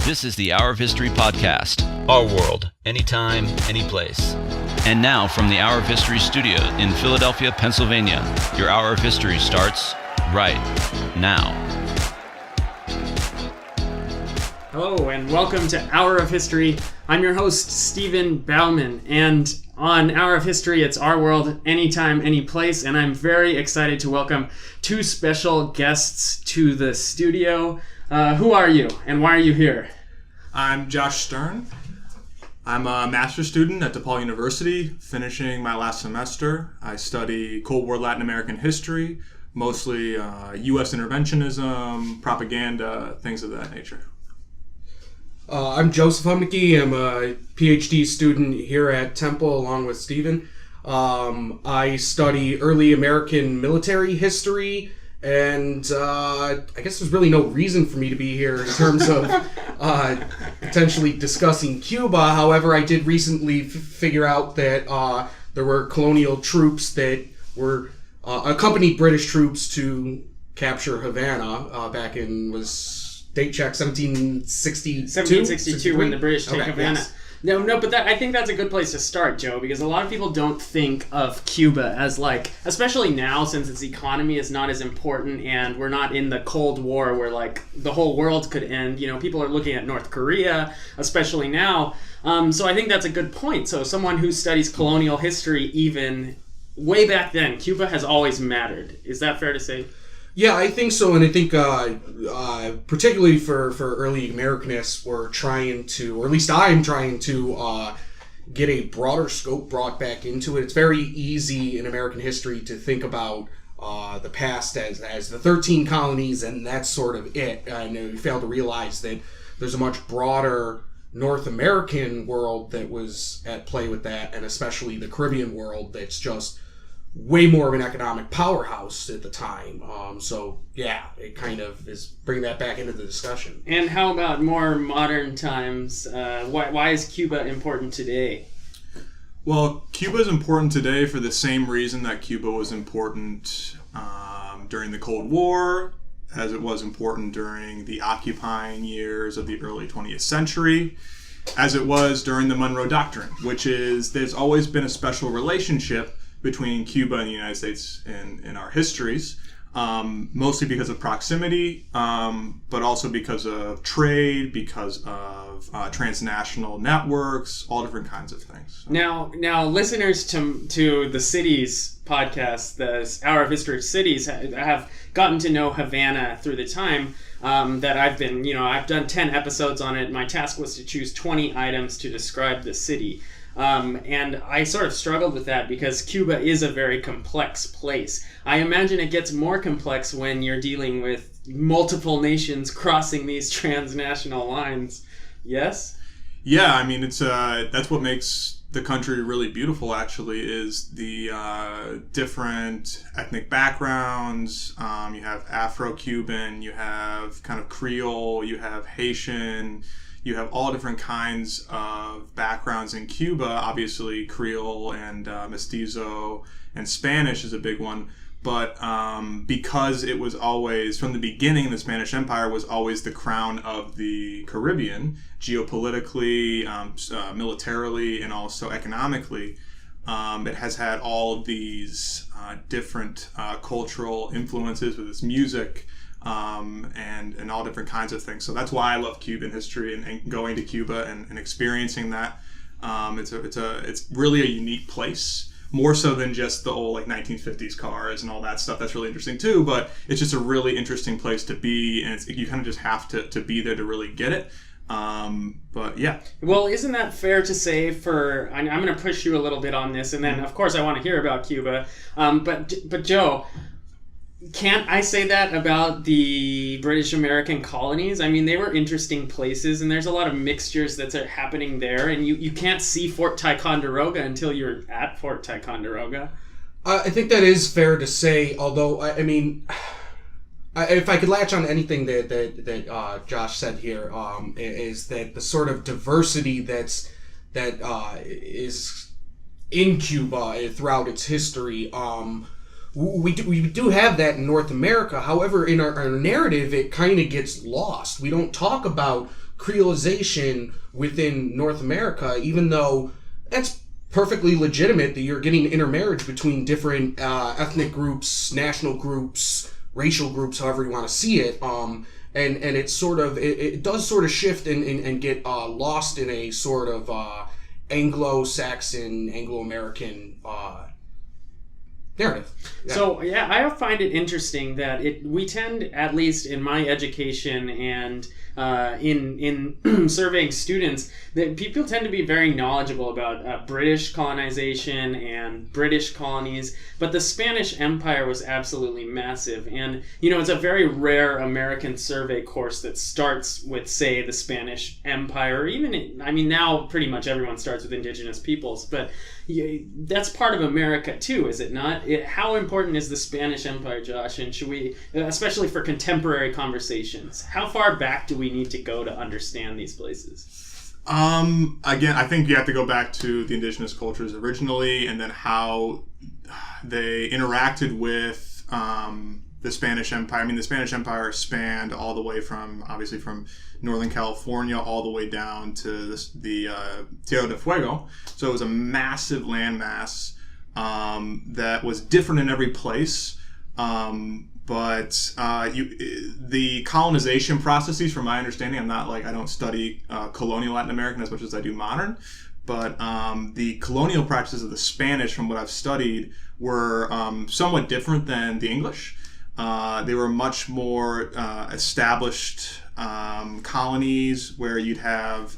This is the Hour of History podcast. Our world, anytime, anyplace. And now from the Hour of History studio in Philadelphia, Pennsylvania, your Hour of History starts right now. Hello and welcome to Hour of History. I'm your host, Stephen Bauman, and on Hour of History, it's our world, anytime, anyplace, and I'm very excited to welcome two special guests to the studio. Who are you, and why are you here? I'm Josh Stern. I'm a master's student at DePaul University, finishing my last semester. I study Cold War Latin American history, mostly U.S. interventionism, propaganda, things of that nature. I'm Joseph Humnicky. I'm a PhD student here at Temple along with Stephen. I study early American military history, and I guess there's really no reason for me to be here in terms of potentially discussing Cuba. However, I did recently figure out that there were colonial troops that were accompanied British troops to capture Havana back in, date check, 1762? 1762 when the British take Havana. Yes. No, but I think that's a good place to start, Joe, because a lot of people don't think of Cuba as especially now since its economy is not as important and we're not in the Cold War where the whole world could end. You know, people are looking at North Korea, especially now. So I think that's a good point. So someone who studies colonial history even way back then, Cuba has always mattered. Is that fair to say? Yeah, I think so, and I think particularly for early Americanists, we're trying to, or at least I'm trying to, get a broader scope brought back into it. It's very easy in American history to think about the past as the 13 colonies, and that's sort of it. And we fail to realize that there's a much broader North American world that was at play with that, and especially the Caribbean world that's just way more of an economic powerhouse at the time. So yeah, it kind of is bringing that back into the discussion. And how about more modern times? Why is Cuba important today? Well, Cuba is important today for the same reason that Cuba was important during the Cold War, as it was important during the occupying years of the early 20th century, as it was during the Monroe Doctrine, which is there's always been a special relationship between Cuba and the United States in our histories, mostly because of proximity, but also because of trade, because of transnational networks, all different kinds of things. So. Now, listeners to the Cities podcast, the Hour of History of Cities, have gotten to know Havana through the time that I've been, I've done 10 episodes on it. My task was to choose 20 items to describe the city. And I sort of struggled with that because Cuba is a very complex place. I imagine it gets more complex when you're dealing with multiple nations crossing these transnational lines. Yes? Yeah, I mean, it's that's what makes the country really beautiful, actually, is the different ethnic backgrounds. You have Afro-Cuban, you have kind of Creole, you have Haitian. You have all different kinds of backgrounds in Cuba. Obviously, Creole and Mestizo and Spanish is a big one. But because it was always, from the beginning, the Spanish Empire was always the crown of the Caribbean, geopolitically, militarily, and also economically, it has had all of these different cultural influences with its music, and all different kinds of things. So that's why I love Cuban history and going to Cuba and experiencing that. It's really a unique place, more so than just the old 1950s cars and all that stuff. That's really interesting too, but it's just a really interesting place to be, and you kind of just have to be there to really get it. But yeah. Well, isn't that fair to say I'm going to push you a little bit on this, and then of course I want to hear about Cuba. But Joe, can't I say that about the British American colonies? I mean, they were interesting places, and there's a lot of mixtures that are happening there, and you can't see Fort Ticonderoga until you're at Fort Ticonderoga. I think that is fair to say, although, I mean, if I could latch on anything that Josh said here, is that the sort of diversity that is in Cuba throughout its history, we do have that in North America. However, in our narrative, it kind of gets lost. We don't talk about Creolization within North America, even though that's perfectly legitimate that you're getting intermarriage between different ethnic groups, national groups, racial groups, however you want to see it. And it's sort of, it does sort of shift and get lost in a sort of Anglo-Saxon, Anglo-American narrative. Yeah. So yeah, I find it interesting that we tend, at least in my education and in surveying students, that people tend to be very knowledgeable about British colonization and British colonies, but the Spanish Empire was absolutely massive. And it's a very rare American survey course that starts with, say, the Spanish Empire, or even now pretty much everyone starts with indigenous peoples, but that's part of America too, is it not? How important is the Spanish Empire, Josh? And should we, especially for contemporary conversations, how far back do we need to go to understand these places? Again, I think you have to go back to the indigenous cultures originally, and then how they interacted with the Spanish Empire. I mean, the Spanish Empire spanned all the way from Northern California all the way down to the Tierra del Fuego. So it was a massive landmass that was different in every place. But the colonization processes, from my understanding, I don't study colonial Latin American as much as I do modern, but the colonial practices of the Spanish, from what I've studied, were somewhat different than the English. They were much more established colonies where you'd have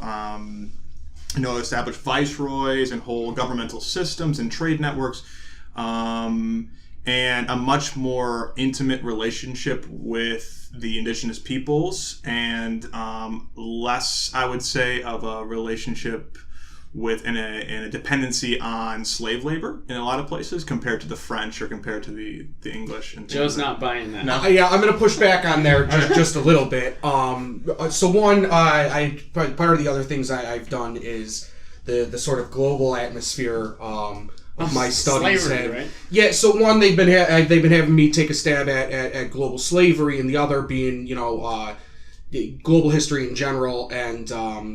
established viceroys and whole governmental systems and trade networks. And a much more intimate relationship with the indigenous peoples, and less, I would say, of a relationship with and a dependency on slave labor in a lot of places, compared to the French or compared to the English. And Joe's not buying that. No. Yeah, I'm going to push back on there just a little bit. So one, part of the other things I've done is the sort of global atmosphere of my studies. Slavery, right? Yeah, so one, they've been having me take a stab at global slavery, and the other being global history in general and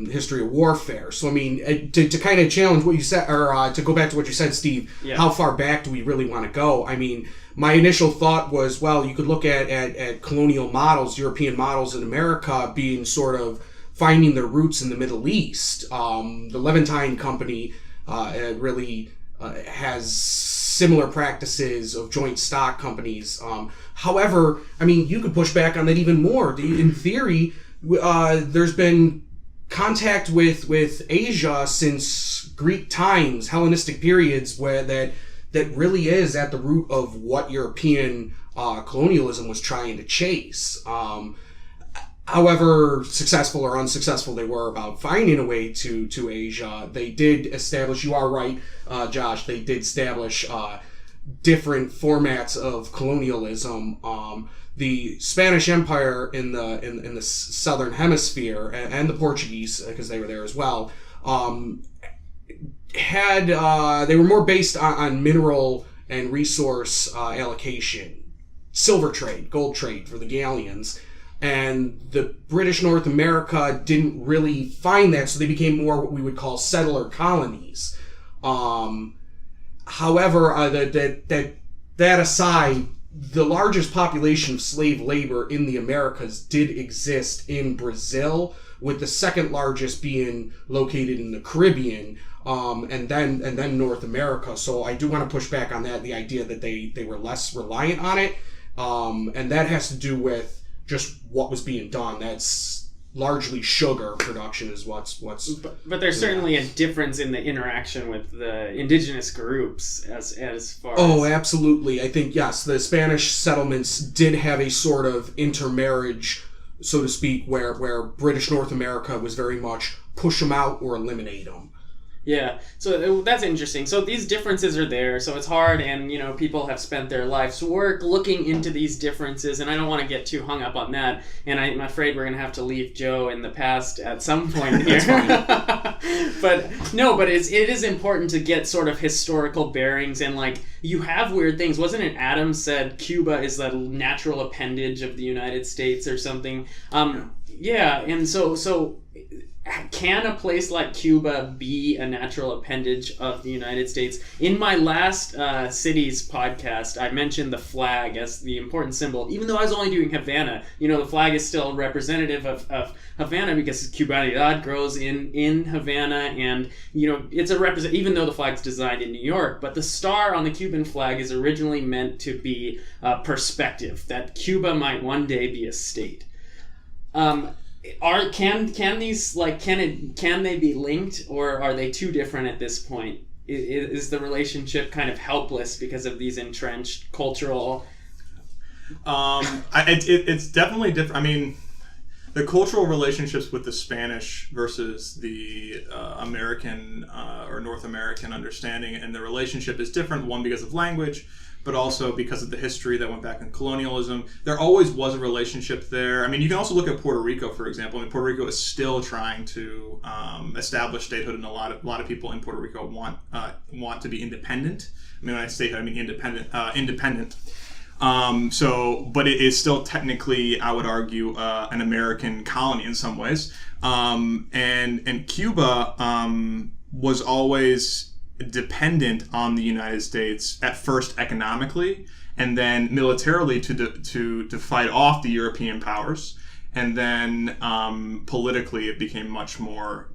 history of warfare. So I mean, to kind of challenge what you said, or to go back to what you said, Steve, yeah. How far back do we really want to go? I mean, my initial thought was, well, you could look at colonial models, European models in America being sort of finding their roots in the Middle East. The Levantine Company really has similar practices of joint stock companies. However, I mean, you could push back on that even more. In theory, there's been contact with Asia since Greek times, Hellenistic periods, where that really is at the root of what European colonialism was trying to chase. However successful or unsuccessful they were about finding a way to Asia, they did establish, you are right, Josh, they did establish different formats of colonialism. The Spanish Empire in the southern hemisphere, and the Portuguese, because they were there as well, they were more based on mineral and resource allocation, silver trade, gold trade for the galleons. And the British North America didn't really find that, so they became more what we would call settler colonies. However, that aside, the largest population of slave labor in the Americas did exist in Brazil, with the second largest being located in the Caribbean, and then North America. So I do want to push back on that, the idea that they were less reliant on it, and that has to do with just what was being done. That's largely sugar production is what's but there's certainly a difference in the interaction with the indigenous groups as far oh as... Absolutely. I think yes, the Spanish settlements did have a sort of intermarriage, so to speak, where British North America was very much push them out or eliminate them. Yeah, so that's interesting. So these differences are there, so it's hard, and people have spent their life's work looking into these differences, and I don't want to get too hung up on that. And I'm afraid we're gonna have to leave Joe in the past at some point here. but it is important to get sort of historical bearings, and like you have weird things. Wasn't it Adam said Cuba is the natural appendage of the United States or something? Yeah, and so. Can a place like Cuba be a natural appendage of the United States? In my last Cities podcast, I mentioned the flag as the important symbol. Even though I was only doing Havana, the flag is still representative of Havana because Cubanidad grows in Havana, and it's a even though the flag's designed in New York, but the star on the Cuban flag is originally meant to be perspective, that Cuba might one day be a state. Can they be linked, or are they too different at this point? Is the relationship kind of helpless because of these entrenched cultural? It's definitely different. I mean, the cultural relationships with the Spanish versus the American or North American understanding, and the relationship is different. One because of language, but also because of the history that went back in colonialism. There always was a relationship there. I mean, you can also look at Puerto Rico, for example. I mean, Puerto Rico is still trying to establish statehood, and a lot of people in Puerto Rico want to be independent. I mean, when I say statehood, I mean independent. But it is still technically, I would argue, an American colony in some ways. And Cuba was always dependent on the United States, at first economically, and then militarily to fight off the European powers, and then politically it became much more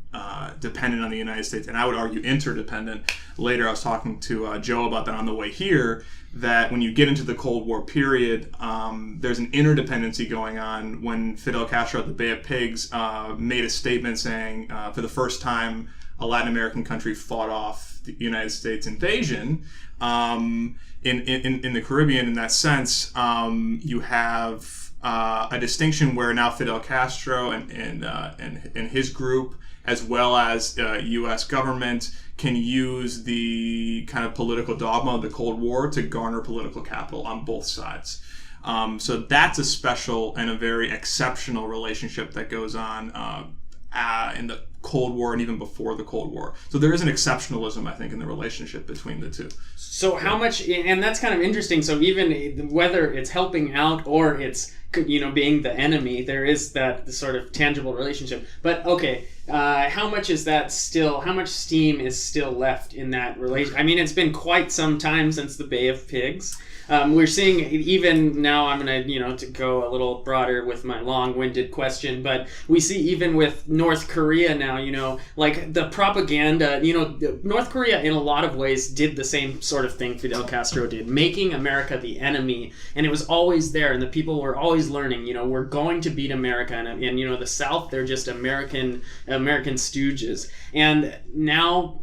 dependent on the United States, and I would argue interdependent. Later I was talking to Joe about that on the way here, that when you get into the Cold War period, there's an interdependency going on when Fidel Castro at the Bay of Pigs made a statement saying for the first time a Latin American country fought off the United States invasion. In the Caribbean, in that sense, you have a distinction where now Fidel Castro and his group, as well as U.S. government, can use the kind of political dogma of the Cold War to garner political capital on both sides. So that's a special and a very exceptional relationship that goes on in the Cold War and even before the Cold War. So there is an exceptionalism, I think, in the relationship between the two. So how much, and that's kind of interesting, so even whether it's helping out or it's being the enemy, there is that sort of tangible relationship. But okay, how much steam is still left in that relation? I mean, it's been quite some time since the Bay of Pigs. We're seeing, even now, I'm going to go a little broader with my long-winded question, but we see even with North Korea now, like the propaganda, North Korea in a lot of ways did the same sort of thing Fidel Castro did, making America the enemy, and it was always there, and the people were always learning, we're going to beat America, and the South, they're just American stooges. And now,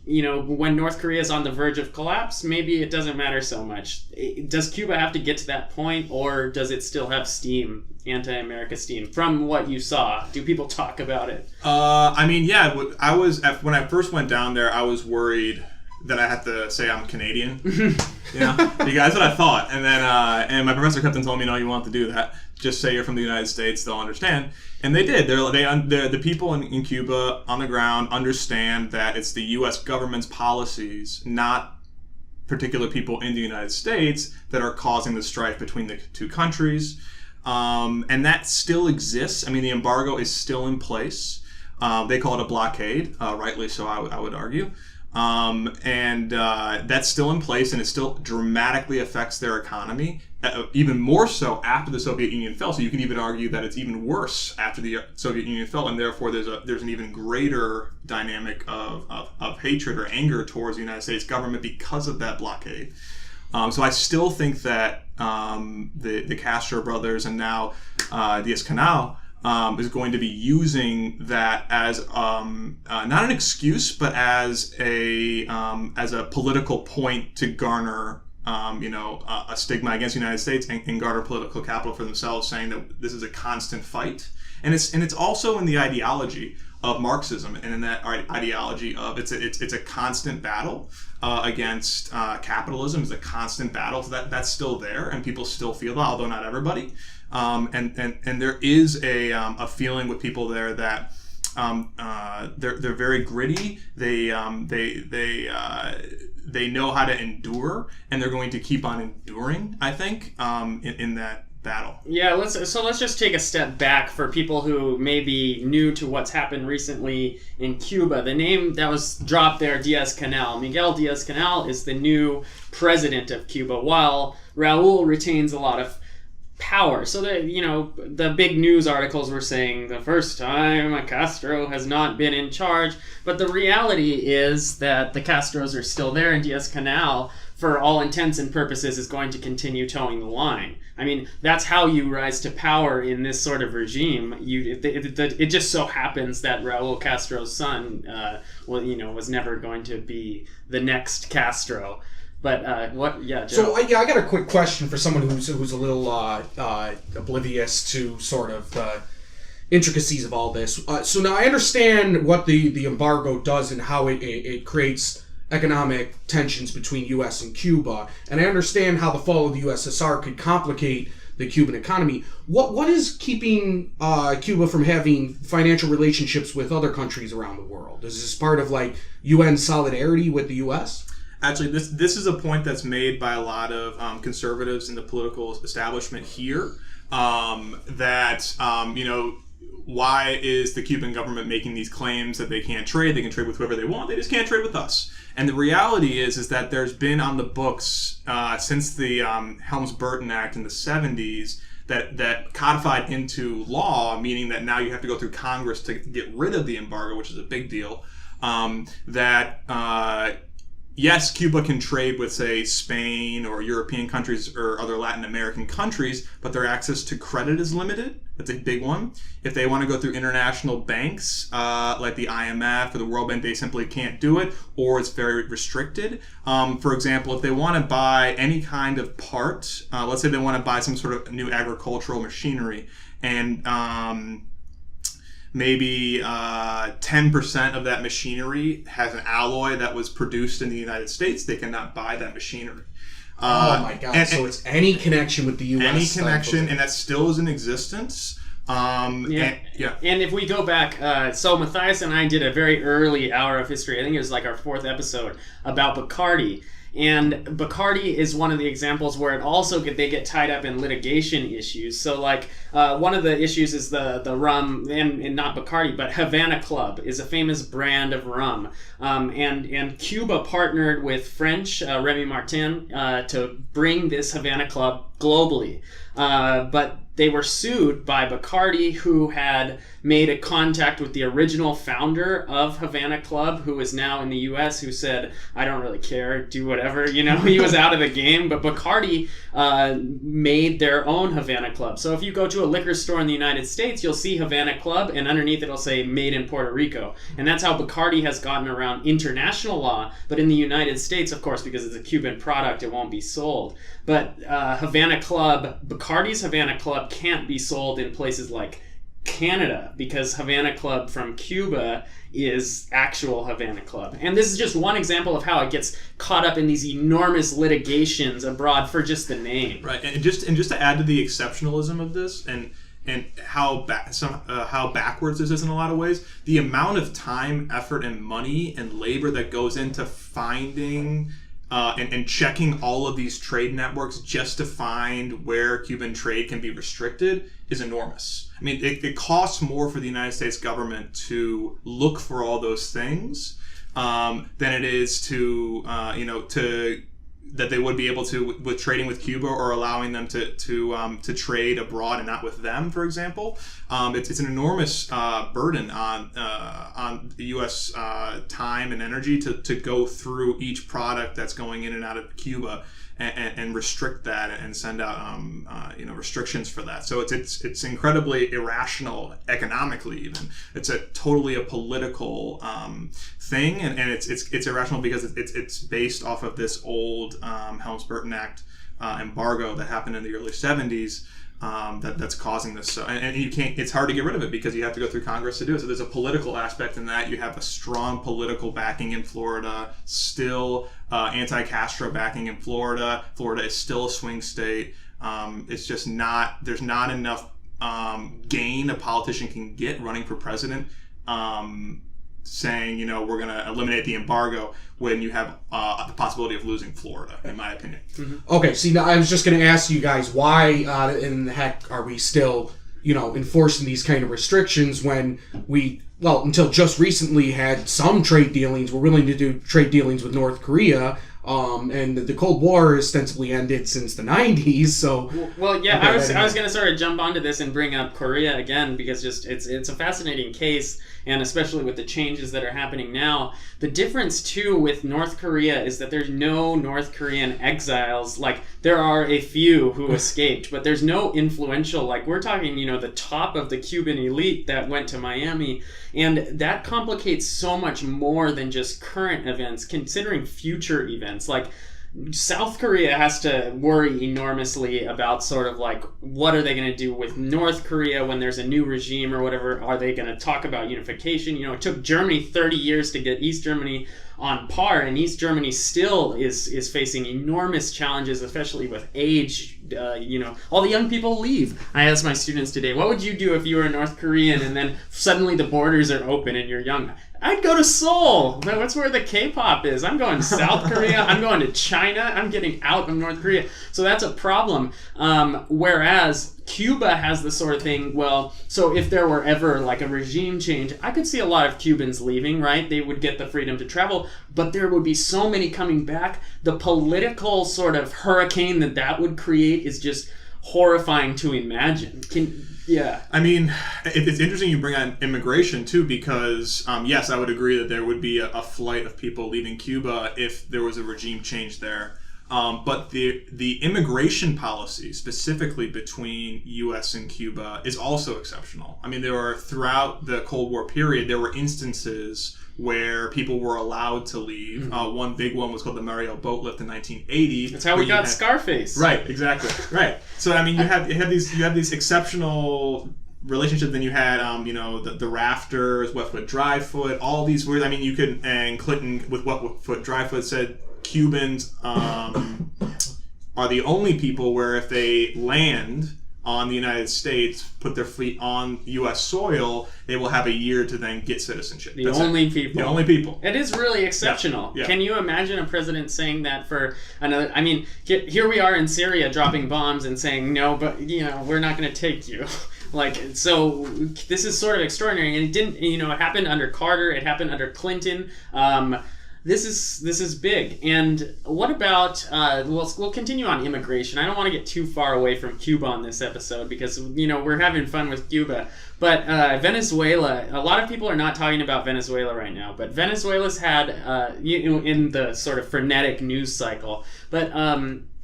when North Korea is on the verge of collapse, maybe it doesn't matter so much. Does Cuba have to get to that point, or does it still have steam, anti-America steam? From what you saw, do people talk about it? I mean, yeah. When I first went down there, I was worried that I had to say I'm Canadian. That's what I thought. And then and my professor kept on telling me, no, you won't have to do that. Just say you're from the United States, they'll understand. And they did. The people in Cuba on the ground understand that it's the U.S. government's policies, not particular people in the United States, that are causing the strife between the two countries. And that still exists. I mean, the embargo is still in place. They call it a blockade, rightly so, I would argue. And that's still in place, and it still dramatically affects their economy, even more so after the Soviet Union fell. So you can even argue that it's even worse after the Soviet Union fell, and therefore there's an even greater dynamic of hatred or anger towards the United States government because of that blockade. So I still think that the Castro brothers and now Diaz-Canel is going to be using that as not an excuse, but as a political point to garner a stigma against the United States and garner political capital for themselves, saying that this is a constant fight. And it's also in the ideology of Marxism, and in that ideology of it's a constant battle against capitalism. It's a constant battle. So that's still there, and people still feel that, although not everybody. And there is a feeling with people there that they're very gritty. They know how to endure, and they're going to keep on enduring, I think, in that battle. Yeah, let's just take a step back for people who may be new to what's happened recently in Cuba. The name that was dropped there, Diaz-Canel. Miguel Diaz-Canel is the new president of Cuba, while Raul retains a lot of power. So the big news articles were saying the first time Castro has not been in charge, but the reality is that the Castros are still there, and Diaz-Canel, for all intents and purposes, is going to continue towing the line. I mean, that's how you rise to power in this sort of regime. It just so happens that Raul Castro's son, was never going to be the next Castro. But what? Yeah. Joe. So I got a quick question for someone who's a little oblivious to sort of the intricacies of all this. So now I understand what the embargo does and how it creates economic tensions between U.S. and Cuba, and I understand how the fall of the USSR could complicate the Cuban economy. What is keeping Cuba from having financial relationships with other countries around the world? Is this part of like UN solidarity with the U.S.? Actually, this is a point that's made by a lot of conservatives in the political establishment here. Why is the Cuban government making these claims that they can't trade? They can trade with whoever they want. They just can't trade with us. And the reality is that there's been on the books since the Helms-Burton Act in the 70s that codified into law, meaning that now you have to go through Congress to get rid of the embargo, which is a big deal. Yes, Cuba can trade with, say, Spain or European countries or other Latin American countries, but their access to credit is limited. That's a big one. If they want to go through international banks like the IMF or the World Bank, they simply can't do it, or it's very restricted. For example, if they want to buy any kind of part, let's say they want to buy some sort of new agricultural machinery, and maybe 10% of that machinery has an alloy that was produced in the United States, they cannot buy that machinery. Oh my God! So it's any connection with the U.S. Any connection, and that still is in existence. And if we go back, so Matthias and I did a very early Hour of History, I think it was like our 4th episode, about Bacardi. And Bacardi is one of the examples where it also they get tied up in litigation issues. So like one of the issues is the rum, and not Bacardi, but Havana Club is a famous brand of rum. And Cuba partnered with French, Remy Martin, to bring this Havana Club globally. But they were sued by Bacardi, who had made a contact with the original founder of Havana Club, who is now in the U.S., who said, I don't really care, do whatever, he was out of the game. But Bacardi made their own Havana Club. So if you go to a liquor store in the United States, you'll see Havana Club, and underneath it'll say made in Puerto Rico. And that's how Bacardi has gotten around international law. But in the United States, of course, because it's a Cuban product, it won't be sold. But Havana Club, Bacardi's Havana Club can't be sold in places like Canada, because Havana Club from Cuba is actual Havana Club. And this is just one example of how it gets caught up in these enormous litigations abroad for just the name. Right, and just to add to the exceptionalism of this, and how backwards this is in a lot of ways, the amount of time, effort, and money and labor that goes into finding and checking all of these trade networks just to find where Cuban trade can be restricted is enormous. I mean, it costs more for the United States government to look for all those things than it is to that they would be able to with trading with Cuba, or allowing them to trade abroad and not with them, for example. It's an enormous burden on the U.S. Time and energy to go through each product that's going in and out of Cuba. and restrict that and send out restrictions for that. So it's incredibly irrational economically. Even it's totally a political thing, and it's irrational because it's based off of this old Helms-Burton Act embargo that happened in the early 70s. That's causing this. So, and you can't. It's hard to get rid of it because you have to go through Congress to do it. So there's a political aspect in that. You have a strong political backing in Florida. Still, anti-Castro backing in Florida. Florida is still a swing state. It's just not. There's not enough gain a politician can get running for president. Saying, we're going to eliminate the embargo when you have the possibility of losing Florida, in my opinion. Mm-hmm. Okay, see, now I was just going to ask you guys, why in the heck are we still, enforcing these kind of restrictions when we, until just recently had some trade dealings, we're willing to do trade dealings with North Korea, and the Cold War ostensibly ended since the 90s, so... Well, yeah, I was going to sort of jump onto this and bring up Korea again, because just it's a fascinating case, and especially with the changes that are happening now. The difference, too, with North Korea is that there's no North Korean exiles. Like, there are a few who escaped, but there's no influential, like, we're talking, the top of the Cuban elite that went to Miami, and that complicates so much more than just current events, considering future events. Like, South Korea has to worry enormously about sort of like, what are they going to do with North Korea when there's a new regime or whatever? Are they going to talk about unification? It took Germany 30 years to get East Germany on par, and East Germany still is facing enormous challenges, especially with age. All the young people leave. I asked my students today, what would you do if you were a North Korean and then suddenly the borders are open and you're young? I'd go to Seoul. That's where the K-pop is. I'm going to South Korea. I'm going to China. I'm getting out of North Korea. So that's a problem. Whereas Cuba has the sort of thing, so if there were ever like a regime change, I could see a lot of Cubans leaving, right? They would get the freedom to travel, but there would be so many coming back. The political sort of hurricane that would create is just horrifying to imagine. Yeah. I mean, it's interesting you bring on immigration, too, because, yes, I would agree that there would be a flight of people leaving Cuba if there was a regime change there. But the immigration policy, specifically between U.S. and Cuba, is also exceptional. I mean, throughout the Cold War period, there were instances where people were allowed to leave. Mm-hmm. One big one was called the Mariel boat lift in 1980. That's how we got Scarface. Right, exactly. Right. So I mean, you have these exceptional relationships. Then you had the Rafters, Wet Foot, Dry Foot, all these words. I mean, and Clinton with Wet Foot, Dry Foot said Cubans are the only people where if they land on the United States, put their fleet on U.S. soil, they will have a year to then get citizenship. The only people. It is really exceptional. Yeah. Can you imagine a president saying that for another? I mean, here we are in Syria dropping bombs and saying, no, but, we're not going to take you. So this is sort of extraordinary. And it didn't, it happened under Carter. It happened under Clinton. This is big. And what about we'll continue on immigration. I don't want to get too far away from Cuba on this episode because we're having fun with Cuba. But Venezuela, a lot of people are not talking about Venezuela right now, but Venezuela's had in the sort of frenetic news cycle. But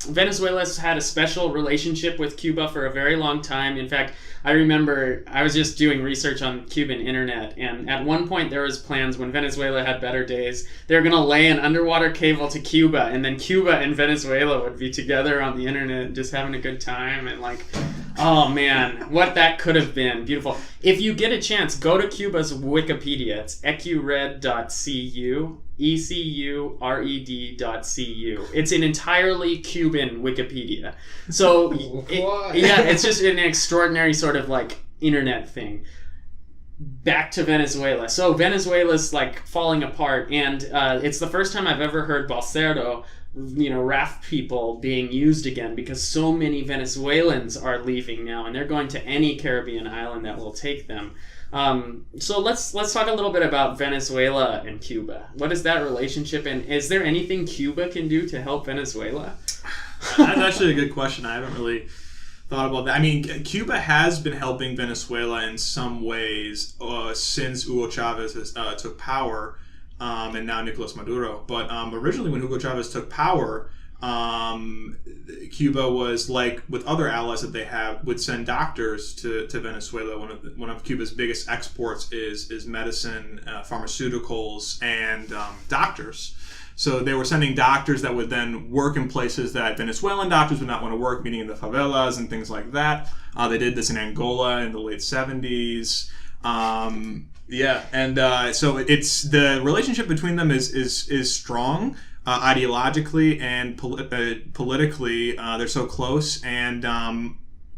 Venezuela's had a special relationship with Cuba for a very long time. In fact, I remember I was just doing research on Cuban internet, and at one point there was plans when Venezuela had better days, they were going to lay an underwater cable to Cuba, and then Cuba and Venezuela would be together on the internet just having a good time, and oh man, what that could have been. Beautiful. If you get a chance, go to Cuba's Wikipedia. It's ecured.cu. ecured.cu. It's an entirely Cuban Wikipedia. So, it's just an extraordinary sort of internet thing. Back to Venezuela. So Venezuela's falling apart, and it's the first time I've ever heard balsero, raft people being used again because so many Venezuelans are leaving now, and they're going to any Caribbean island that will take them. So let's talk a little bit about Venezuela and Cuba. What is that relationship, and is there anything Cuba can do to help Venezuela? That's actually a good question. I haven't really thought about that. I mean, Cuba has been helping Venezuela in some ways since Hugo Chavez took power, and now Nicolas Maduro. But originally when Hugo Chavez took power, Cuba was, like with other allies that they have, would send doctors to Venezuela. One of Cuba's biggest exports is medicine, pharmaceuticals, and doctors. So they were sending doctors that would then work in places that Venezuelan doctors would not want to work, meaning in the favelas and things like that. They did this in Angola in the late 70s. So it's the relationship between them is strong. Ideologically and politically, they're so close, and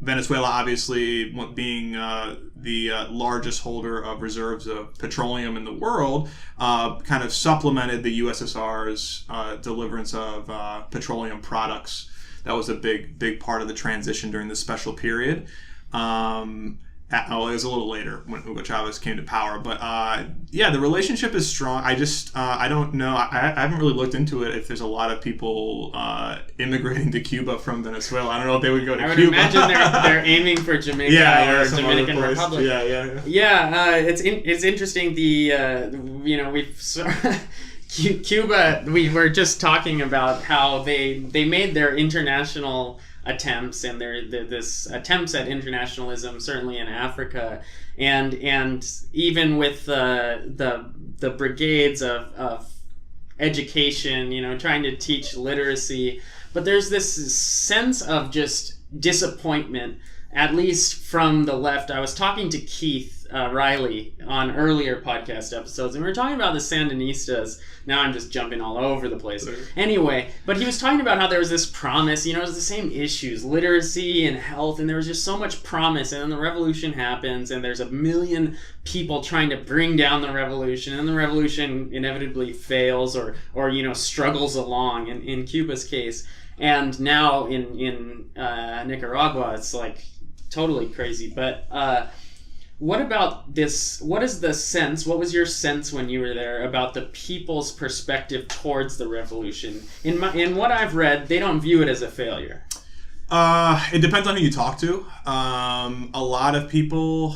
Venezuela, obviously being the largest holder of reserves of petroleum in the world, kind of supplemented the USSR's deliverance of petroleum products. That was a big part of the transition during this special period. It was a little later when Chavez came to power, but the relationship is strong. I don't know. I haven't really looked into it if there's a lot of people immigrating to Cuba from Venezuela. I don't know if they would go to Cuba. I would imagine they're aiming for Jamaica or Dominican Republic. It's interesting. Cuba. We were just talking about how they made their international attempts and this attempts at internationalism, certainly in Africa, and even with the brigades of education, trying to teach literacy, but there's this sense of just disappointment, at least from the left. I was talking to Keith Riley on earlier podcast episodes, and we were talking about the Sandinistas. Now I'm just jumping all over the place. Anyway, but he was talking about how there was this promise, it was the same issues, literacy and health, and there was just so much promise, and then the revolution happens, and there's a million people trying to bring down the revolution, and the revolution inevitably fails or struggles along in Cuba's case. And now in Nicaragua, it's like totally crazy. But what about this? What is the sense? What was your sense when you were there about the people's perspective towards the revolution? In what I've read, they don't view it as a failure. It depends on who you talk to. A lot of people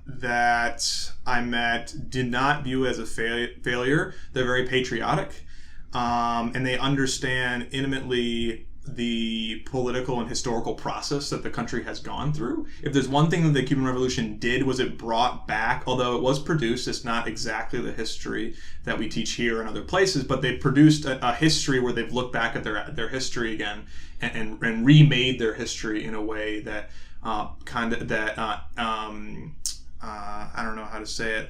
that I met did not view it as a failure. They're very patriotic, and they understand intimately the political and historical process that the country has gone through. If there's one thing that the Cuban Revolution did, was it brought back, although it was produced, it's not exactly the history that we teach here and other places, but they produced a history where they've looked back at their history again and remade their history in a way that I don't know how to say it,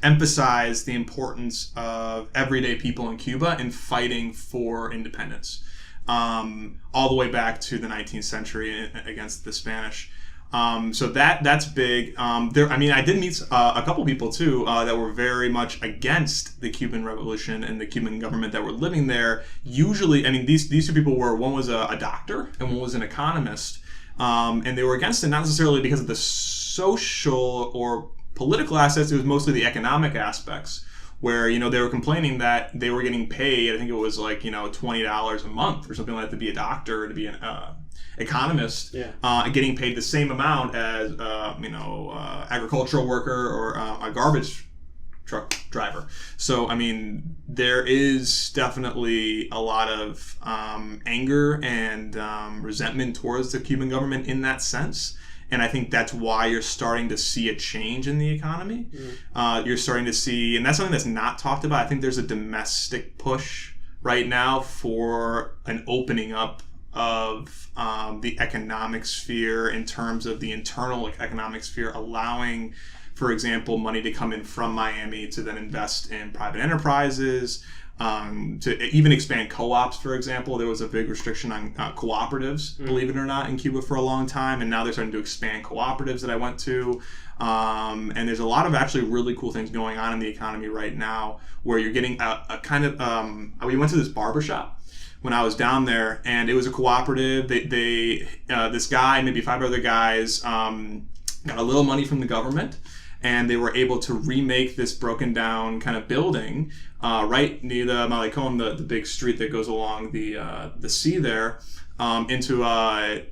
emphasize the importance of everyday people in Cuba in fighting for independence. All the way back to the 19th century against the Spanish. So that's big. I did meet a couple people too that were very much against the Cuban Revolution and the Cuban government that were living there. Usually, these two people were, one was a doctor and one was an economist. And they were against it not necessarily because of the social or political aspects, it was mostly the economic aspects, where they were complaining that they were getting paid, I think it was like $20 a month or something like that to be a doctor or to be an economist, getting paid the same amount as agricultural worker or a garbage truck driver. So there is definitely a lot of anger and resentment towards the Cuban government in that sense. And I think that's why you're starting to see a change in the economy. You're starting to see, and that's something that's not talked about. I think there's a domestic push right now for an opening up of the economic sphere in terms of the internal economic sphere, allowing, for example, money to come in from Miami to then invest in private enterprises, to even expand co-ops, for example. There was a big restriction on cooperatives, believe it or not, in Cuba for a long time, and now they're starting to expand cooperatives that I went to. And there's a lot of actually really cool things going on in the economy right now, where you're getting a kind of, we went to this barbershop when I was down there, and it was a cooperative. This guy, maybe 5 other guys, got a little money from the government, and they were able to remake this broken down kind of building right near the Malecon, the big street that goes along the sea there, into a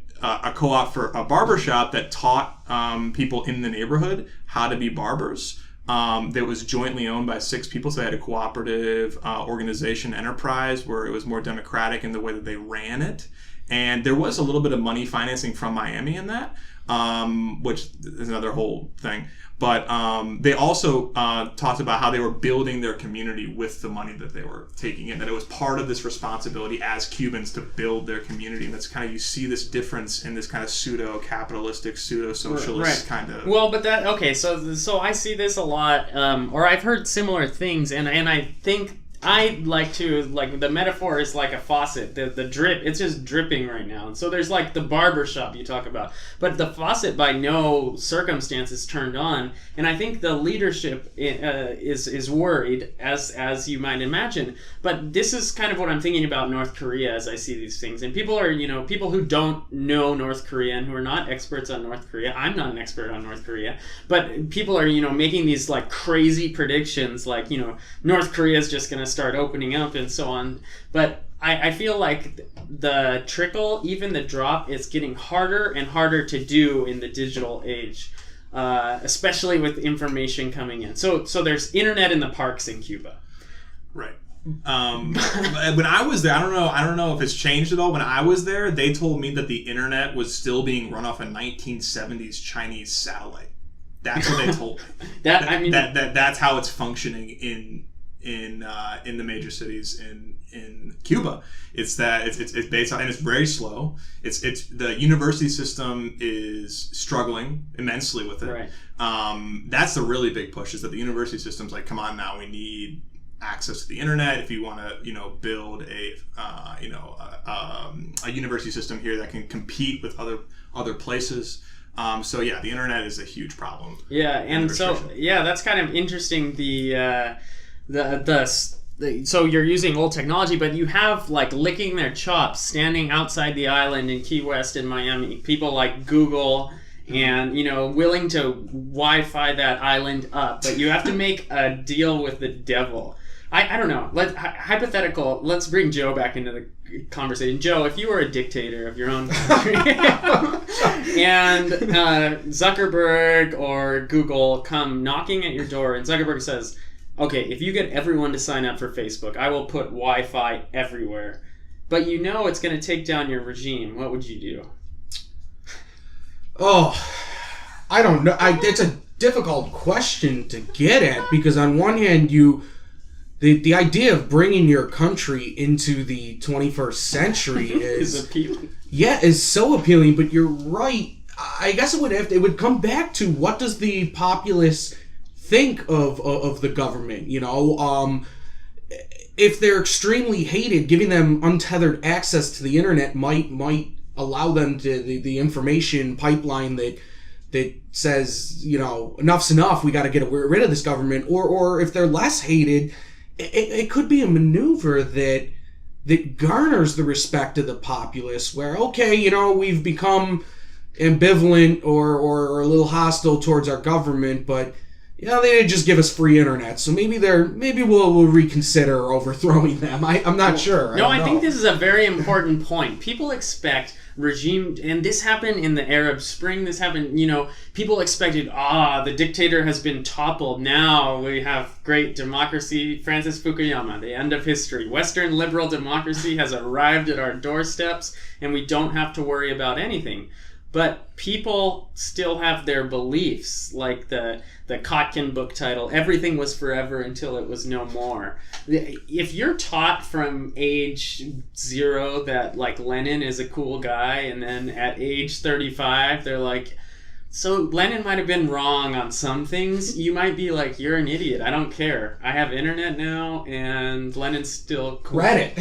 co-op for a barbershop that taught people in the neighborhood how to be barbers. that was jointly owned by 6 people, so they had a cooperative organization enterprise where it was more democratic in the way that they ran it. And there was a little bit of money financing from Miami in that, which is another whole thing. But they also talked about how they were building their community with the money that they were taking in, that it was part of this responsibility as Cubans to build their community. And that's kind of, you see this difference in this kind of pseudo-capitalistic, pseudo-socialist kind of... Well, but that, okay, so I see this a lot, or I've heard similar things, and I think I like to, like, the metaphor is like a faucet. The drip, it's just dripping right now. And so there's like the barber shop you talk about. But the faucet by no circumstance is turned on. And I think the leadership is worried, as you might imagine. But this is kind of what I'm thinking about North Korea as I see these things. And people are, people who don't know North Korea and who are not experts on North Korea. I'm not an expert on North Korea. But people are, making these like crazy predictions like, North Korea is just going to start opening up and so on. But I feel like the trickle, even the drop, is getting harder and harder to do in the digital age, especially with information coming in. So there's internet in the parks in Cuba. Right. When I was there, I don't know if it's changed at all. When I was there, they told me that the internet was still being run off a 1970s Chinese satellite. That's what they told me. That's how it's functioning in the major cities in Cuba. It's based on, and it's very slow. It's the university system is struggling immensely with it. Right. That's the really big push, is that the university system's like, come on now, we need access to the internet if you want to build a university system here that can compete with other places. So yeah, the internet is a huge problem. Yeah, and so that's kind of interesting. So you're using old technology, but you have like licking their chops, standing outside the island in Key West in Miami. People like Google and willing to Wi-Fi that island up, but you have to make a deal with the devil. I don't know. Hypothetical. Let's bring Joe back into the conversation. Joe, if you were a dictator of your own country, and Zuckerberg or Google come knocking at your door, and Zuckerberg says, okay, if you get everyone to sign up for Facebook, I will put Wi-Fi everywhere. But it's going to take down your regime. What would you do? Oh, I don't know. It's a difficult question to get at, because on one hand, the idea of bringing your country into the 21st century is appealing. Yeah, is so appealing. But you're right. I guess it would come back to, what does the populace think of the government? If they're extremely hated, giving them untethered access to the internet might allow them to the information pipeline that says, enough's enough, we got to get rid of this government. Or if they're less hated, it could be a maneuver that garners the respect of the populace, where, okay, we've become ambivalent or a little hostile towards our government, but they didn't just give us free internet, so maybe we'll reconsider overthrowing them. I'm not sure. I think this is a very important point. People expect regime, and this happened in the Arab Spring. This happened, people expected, the dictator has been toppled. Now we have great democracy. Francis Fukuyama, the end of history. Western liberal democracy has arrived at our doorsteps, and we don't have to worry about anything. But people still have their beliefs, like the Kotkin book title, Everything Was Forever Until It Was No More. If you're taught from age 0 that, like, Lenin is a cool guy, and then at age 35 they're like, so Lenin might have been wrong on some things, you might be like, you're an idiot, I don't care. I have internet now, and Lenin's still cool. Reddit.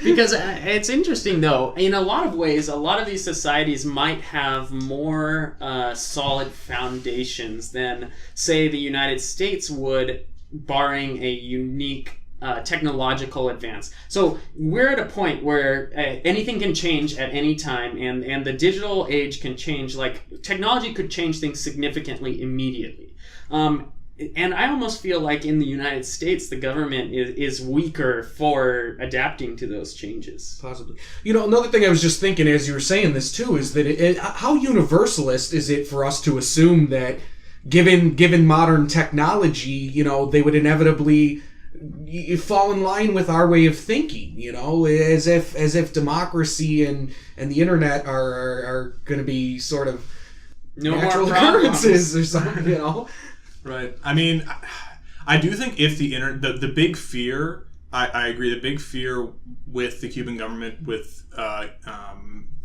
Because it's interesting, though. In a lot of ways, a lot of these societies might have more solid foundations than, say, the United States would, barring a unique technological advance. So we're at a point where anything can change at any time, and the digital age can change. Like, technology could change things significantly immediately. And I almost feel like in the United States, the government is weaker for adapting to those changes. Possibly. Another thing I was just thinking as you were saying this too is that how universalist is it for us to assume that given modern technology, you know, they would inevitably fall in line with our way of thinking, you know, as if democracy and the internet are going to be sort of No natural more problems. occurrences or something, you know. Right. I mean, I do think if the big fear, I agree, the big fear with the Cuban government with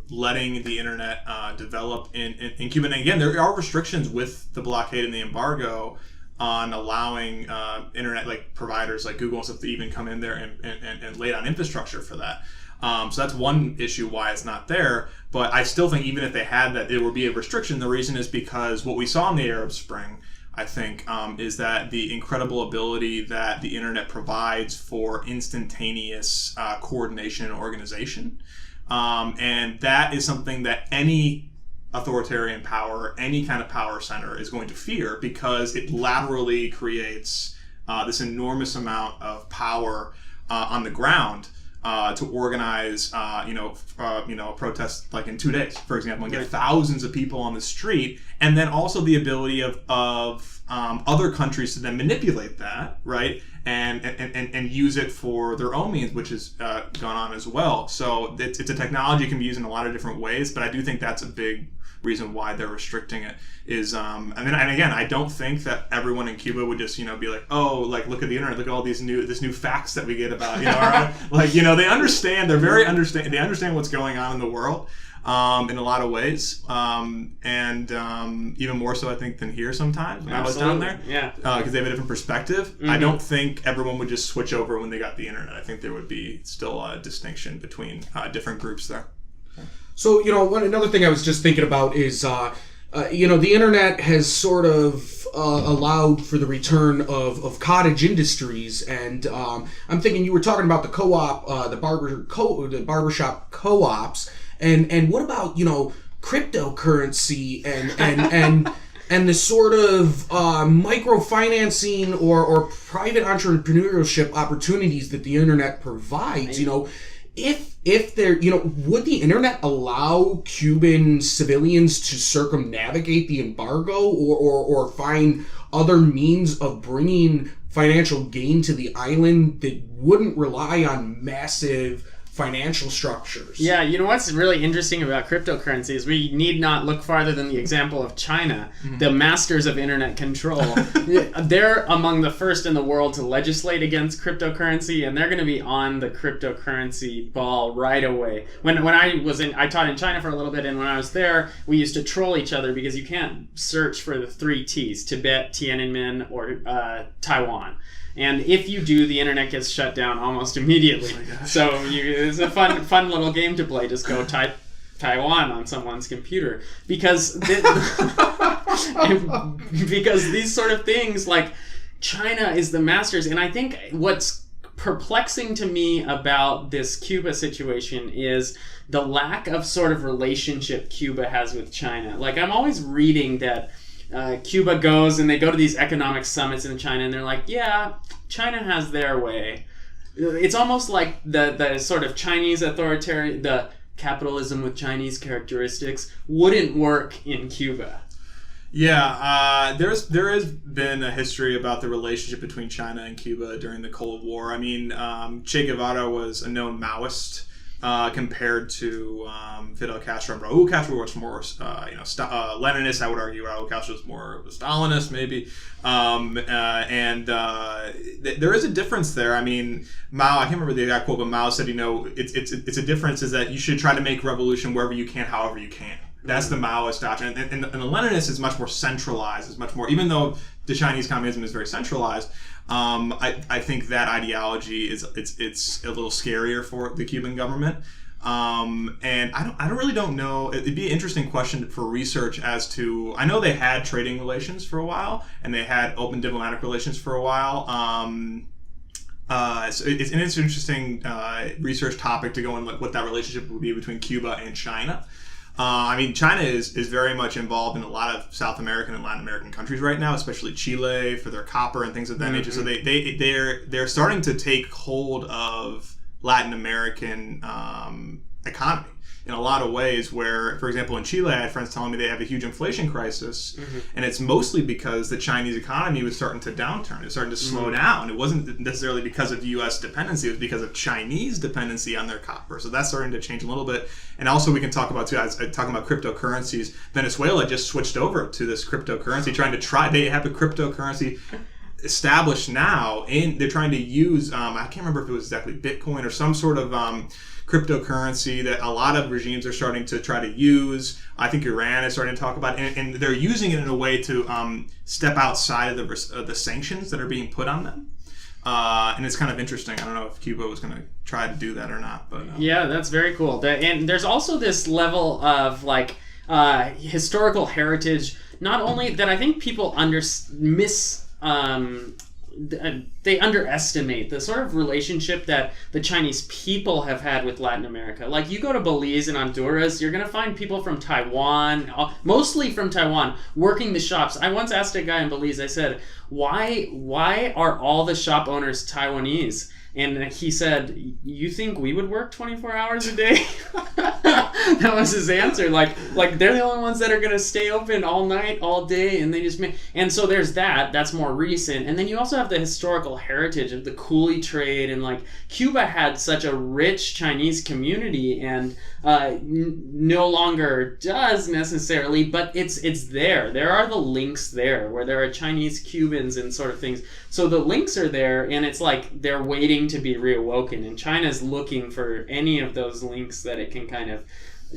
letting the internet develop in Cuba, and again, there are restrictions with the blockade and the embargo on allowing internet like providers like Google and stuff to even come in there and lay down infrastructure for that. So that's one issue why it's not there. But I still think even if they had that, there would be a restriction. The reason is because what we saw in the Arab Spring, I think, is that the incredible ability that the internet provides for instantaneous coordination and organization. And that is something that any authoritarian power, any kind of power center is going to fear, because it laterally creates this enormous amount of power on the ground to organize, a protest like in 2 days, for example, and get thousands of people on the street, and then also the ability of other countries to then manipulate that, right, and use it for their own means, which has gone on as well. So it's a technology that can be used in a lot of different ways, but I do think that's a big reason why they're restricting it is and again, I don't think that everyone in Cuba would just be like, oh, like look at the internet, look at all this new facts that we get about they understand, they understand what's going on in the world in a lot of ways, and even more so I think than here sometimes when I was down there, because they have a different perspective. I don't think everyone would just switch over when they got the internet. I think there would be still a distinction between different groups there. So, another thing I was just thinking about is, the internet has sort of allowed for the return of cottage industries, and I'm thinking you were talking about the co-op, the barbershop co-ops, and what about cryptocurrency and the sort of microfinancing or private entrepreneurship opportunities that the internet provides, If there, would the internet allow Cuban civilians to circumnavigate the embargo or find other means of bringing financial gain to the island that wouldn't rely on massive financial structures? Yeah, what's really interesting about cryptocurrency is we need not look farther than the example of China, the masters of internet control. They're among the first in the world to legislate against cryptocurrency, and they're going to be on the cryptocurrency ball right away. When I taught in China for a little bit, and when I was there, we used to troll each other because you can't search for the 3 T's, Tibet, Tiananmen, or Taiwan. And if you do, the internet gets shut down almost immediately. So it's a fun little game to play. Just go type Taiwan on someone's computer. Because because these sort of things, like China is the masters. And I think what's perplexing to me about this Cuba situation is the lack of sort of relationship Cuba has with China. Like, I'm always reading that Cuba goes and they go to these economic summits in China and they're like, yeah, China has their way. It's almost like the sort of Chinese authoritarian, the capitalism with Chinese characteristics wouldn't work in Cuba. Yeah, there has been a history about the relationship between China and Cuba during the Cold War. I mean, Che Guevara was a known Maoist. Compared to Fidel Castro and Raul Castro, was more Leninist. I would argue Raul Castro was more Stalinist, maybe. There is a difference there. I mean, Mao, I can't remember the exact quote, but Mao said, it's a difference is that you should try to make revolution wherever you can, however you can. That's the Maoist doctrine. And the Leninist is much more centralized. It's much more, even though the Chinese communism is very centralized, I think that ideology it's a little scarier for the Cuban government, and I really don't know. It'd be an interesting question for research as to. I know they had trading relations for a while, and they had open diplomatic relations for a while. So it's an interesting research topic to go and look what that relationship would be between Cuba and China. I mean, China is very much involved in a lot of South American and Latin American countries right now, especially Chile for their copper and things of that nature. So they're starting to take hold of Latin American economy. in a lot of ways where, for example, in Chile, I had friends telling me they have a huge inflation crisis, and it's mostly because the Chinese economy was starting to downturn. It was starting to slow down. It wasn't necessarily because of U.S. dependency. It was because of Chinese dependency on their copper. So that's starting to change a little bit. And also we can talk about, too, talking about cryptocurrencies, Venezuela just switched over to this cryptocurrency, they have a cryptocurrency established now, and they're trying to use, I can't remember if it was exactly Bitcoin or some sort of cryptocurrency that a lot of regimes are starting to try to use. I think Iran is starting to talk about it, and they're using it in a way to step outside of the sanctions that are being put on them. And it's kind of interesting. I don't know if Cuba was going to try to do that or not, but yeah, that's very cool. And there's also this level of like historical heritage, not only that I think people they underestimate the sort of relationship that the Chinese people have had with Latin America. Like, you go to Belize and Honduras, you're going to find people from Taiwan, mostly from Taiwan, working the shops. I once asked a guy in Belize, I said, why are all the shop owners Taiwanese? And he said, you think we would work 24 hours a day? That was his answer. Like they're the only ones that are going to stay open all night, all day, and they just make... And so there's that. That's more recent. And then you also have the historical heritage of the coolie trade, and like Cuba had such a rich Chinese community, and no longer does necessarily, but it's there. There are the links there where there are Chinese Cubans and sort of things. So the links are there, and it's like they're waiting to be reawoken, and China's looking for any of those links that it can kind of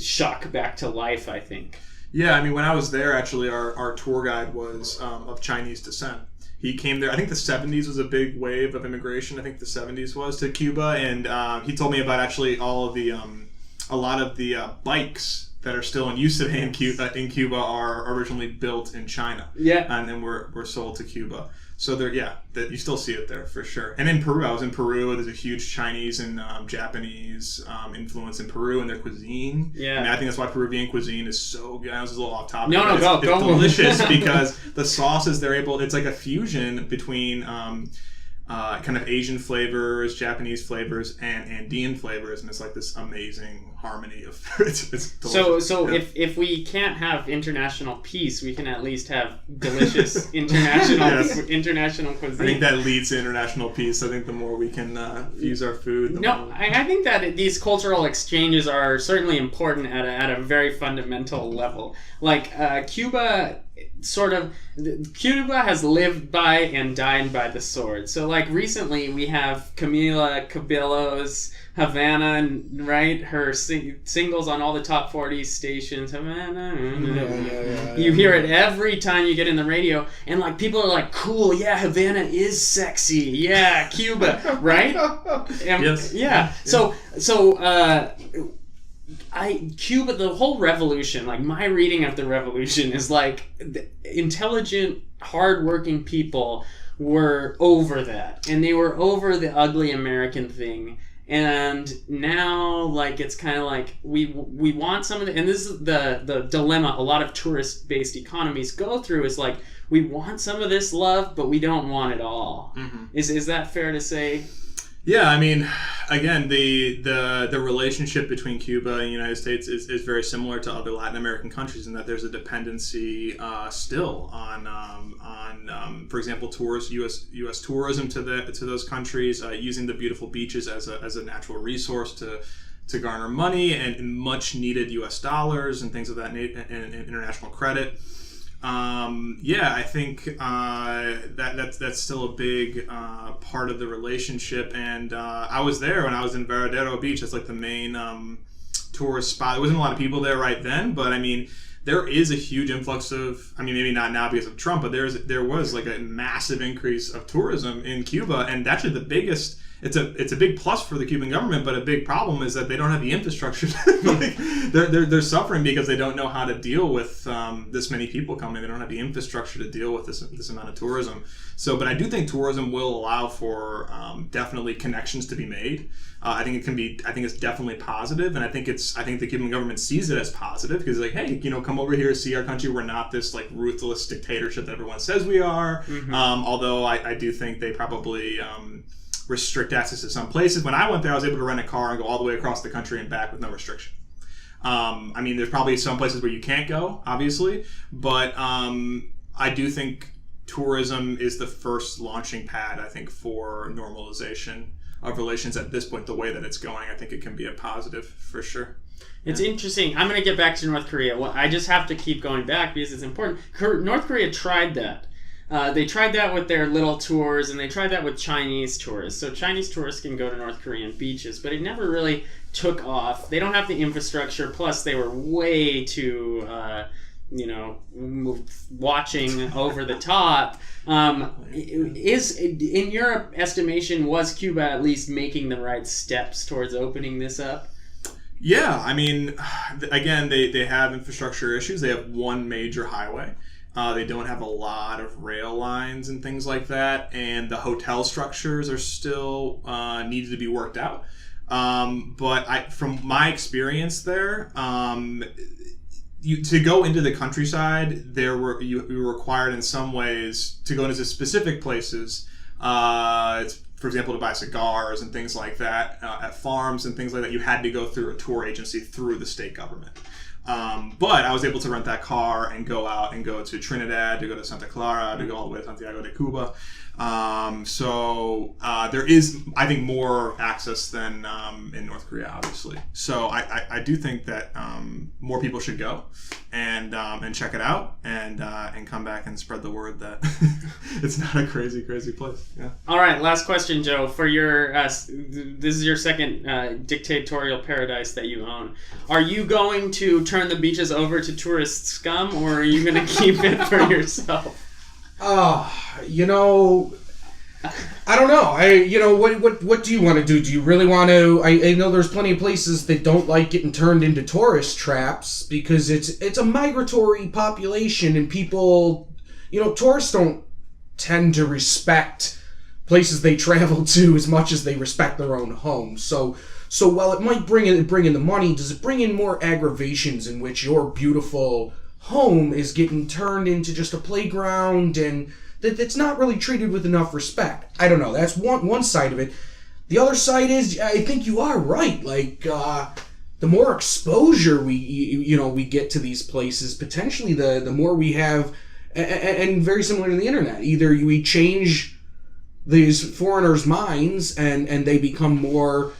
shock back to life, I think. Yeah, I mean, when I was there, actually, our tour guide was of Chinese descent. He came there, I think the 70s was a big wave of immigration, I think the 70s was, to Cuba, and he told me about actually all of the, a lot of the bikes that are still in use today in Cuba are originally built in China. Yeah. And then were sold to Cuba. So there, that you still see it there for sure. And in Peru, I was in Peru. There's a huge Chinese and Japanese influence in Peru and their cuisine. Yeah, I mean, I think that's why Peruvian cuisine is so good. I was a little off topic. No, it's delicious because the sauces they're able. It's like a fusion between kind of Asian flavors, Japanese flavors, and Andean flavors, and it's like this amazing harmony of it's delicious. So if we can't have international peace, we can at least have delicious international cuisine. I think that leads to international peace. I think the more we can fuse our food, I think that these cultural exchanges are certainly important at a very fundamental level. Like Cuba has lived by and died by the sword. So like recently we have Camila Cabello's Havana, right? Her singles on all the top 40 stations. Havana. Yeah. You hear it every time you get in the radio, and like people are like, "Cool, yeah, Havana is sexy, yeah, Cuba, right?" Yes. Yeah. So Cuba, the whole revolution, like my reading of the revolution is like intelligent, hardworking people were over that, and they were over the ugly American thing. And now, like, it's kind of like we want some of the, and this is the dilemma a lot of tourist-based economies go through, is like, we want some of this love, but we don't want it all. Mm-hmm. Is that fair to say? Yeah, I mean, again, the relationship between Cuba and the United States is very similar to other Latin American countries in that there's a dependency still on for example, U.S. tourism to those countries, using the beautiful beaches as a natural resource to garner money and much needed U.S. dollars and things of that nature, and international credit. I think that's still a big part of the relationship, and I was there when I was in Varadero Beach. That's like the main tourist spot. There wasn't a lot of people there right then, but I mean, there is a huge influx of, I mean, maybe not now because of Trump, but there was like a massive increase of tourism in Cuba, and actually the biggest. It's a big plus for the Cuban government, but a big problem is that they don't have the infrastructure. Like, they're suffering because they don't know how to deal with this many people coming. They don't have the infrastructure to deal with this amount of tourism. So, but I do think tourism will allow for definitely connections to be made. I think it's definitely positive, and I think the Cuban government sees it as positive because like, hey, come over here, see our country. We're not this like ruthless dictatorship that everyone says we are. Mm-hmm. Although I do think they probably restrict access to some places. When I went there, I was able to rent a car and go all the way across the country and back with no restriction. I mean, there's probably some places where you can't go, obviously, but I do think tourism is the first launching pad, I think, for normalization of relations at this point. The way that it's going, I think it can be a positive for sure. It's interesting. I'm going to get back to North Korea. Well, I just have to keep going back because it's important. North Korea tried that. They tried that with their little tours, and they tried that with Chinese tourists. So Chinese tourists can go to North Korean beaches, but it never really took off. They don't have the infrastructure. Plus, they were way too, watching over the top. Is, in your estimation, was Cuba at least making the right steps towards opening this up? Yeah, I mean, again, they have infrastructure issues. They have one major highway. They don't have a lot of rail lines and things like that, and the hotel structures are still needed to be worked out. But from my experience there, to go into the countryside, you were required in some ways to go into specific places. For example, to buy cigars and things like that at farms and things like that, you had to go through a tour agency through the state government. But I was able to rent that car and go out and go to Trinidad, to go to Santa Clara, to go all the way to Santiago de Cuba. So there is, I think, more access than in North Korea, obviously. So I do think that more people should go and check it out and come back and spread the word that it's not a crazy place. Yeah. All right, last question, Joe. For your this is your second dictatorial paradise that you own. Are you going to turn the beaches over to tourist scum, or are you going to keep it for yourself? I don't know. What do you want to do? Do you really want to? I know there's plenty of places that don't like getting turned into tourist traps because it's a migratory population and people, tourists don't tend to respect places they travel to as much as they respect their own home. So while it might bring in the money, does it bring in more aggravations in which your beautiful home is getting turned into just a playground and that's not really treated with enough respect? I don't know. That's one side of it. The other side is, I think you are right. Like, the more exposure we get to these places, potentially the more we have, and very similar to the internet. Either we change these foreigners' minds and they become more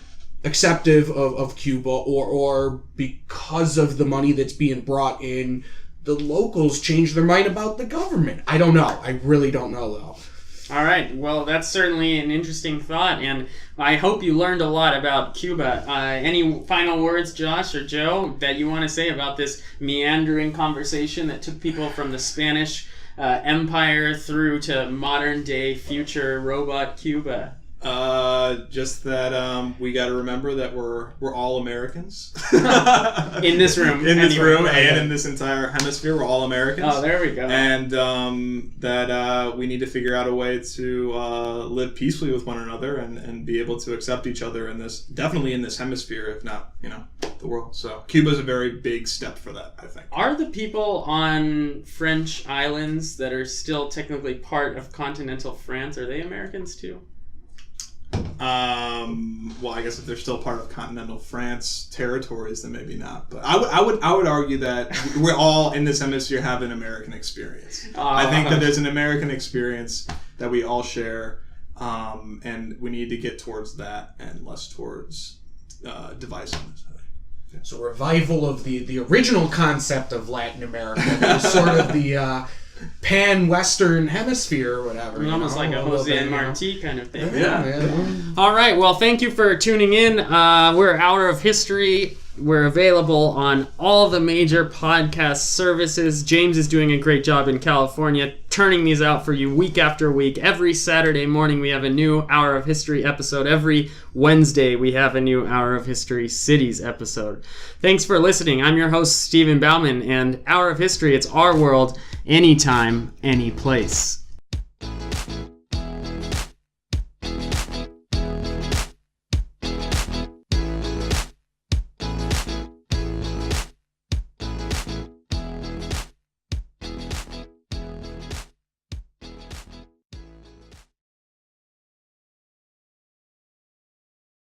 acceptive of Cuba, or because of the money that's being brought in, the locals change their mind about the government. I don't know. I really don't know, though. All right. Well, that's certainly an interesting thought, and I hope you learned a lot about Cuba. Any final words, Josh or Joe, that you want to say about this meandering conversation that took people from the Spanish Empire through to modern-day future robot Cuba? Just that we got to remember that we're all Americans in this room, and in this entire hemisphere. We're all Americans. Oh, there we go. And that we need to figure out a way to live peacefully with one another and be able to accept each other in this, definitely in this hemisphere, if not the world. So Cuba's a very big step for that, I think. Are the people on French islands that are still technically part of continental France, are they Americans too? Well, I guess if they're still part of continental France territories, then maybe not. But I would argue that we're all in this hemisphere have an American experience. I think that there's an American experience that we all share, and we need to get towards that and less towards divisiveness. So revival of the original concept of Latin America, sort of the pan-Western hemisphere or whatever. Almost like a Jose Marti kind of thing. Yeah. All right. Well, thank you for tuning in. We're Hour of History. We're available on all the major podcast services. James is doing a great job in California, turning these out for you week after week. Every Saturday morning, we have a new Hour of History episode. Every Wednesday, we have a new Hour of History Cities episode. Thanks for listening. I'm your host, Stephen Bauman, and Hour of History, it's our world, anytime, any place.